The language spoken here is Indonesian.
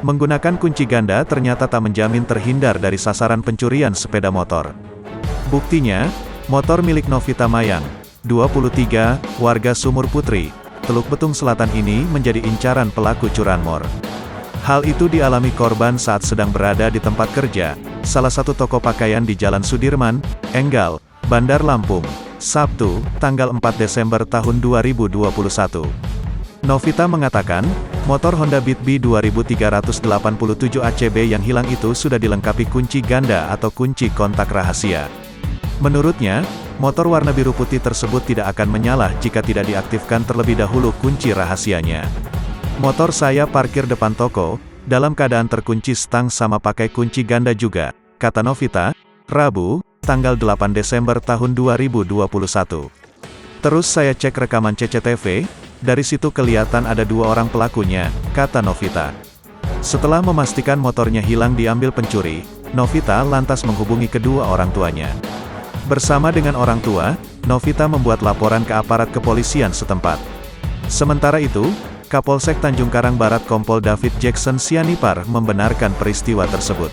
Menggunakan kunci ganda ternyata tak menjamin terhindar dari sasaran pencurian sepeda motor. Buktinya, motor milik Novita Mayang, 23, warga Sumur Putri, Teluk Betung Selatan ini menjadi incaran pelaku curanmor. Hal itu dialami korban saat sedang berada di tempat kerja, salah satu toko pakaian di Jalan Sudirman, Enggal, Bandar Lampung, Sabtu, tanggal 4 Desember tahun 2021. Novita mengatakan, motor Honda Beat B 2387 ACB yang hilang itu sudah dilengkapi kunci ganda atau kunci kontak rahasia. Menurutnya, motor warna biru putih tersebut tidak akan menyala jika tidak diaktifkan terlebih dahulu kunci rahasianya. Motor saya parkir depan toko, dalam keadaan terkunci stang sama pakai kunci ganda juga, kata Novita, Rabu, tanggal 8 Desember tahun 2021. Terus saya cek rekaman CCTV, dari situ kelihatan ada 2 orang pelakunya, kata Novita. Setelah memastikan motornya hilang diambil pencuri, Novita lantas menghubungi kedua orang tuanya. Bersama dengan orang tua, Novita membuat laporan ke aparat kepolisian setempat. Sementara itu, Kapolsek Tanjung Karang Barat Kompol David Jackson Sianipar membenarkan peristiwa tersebut.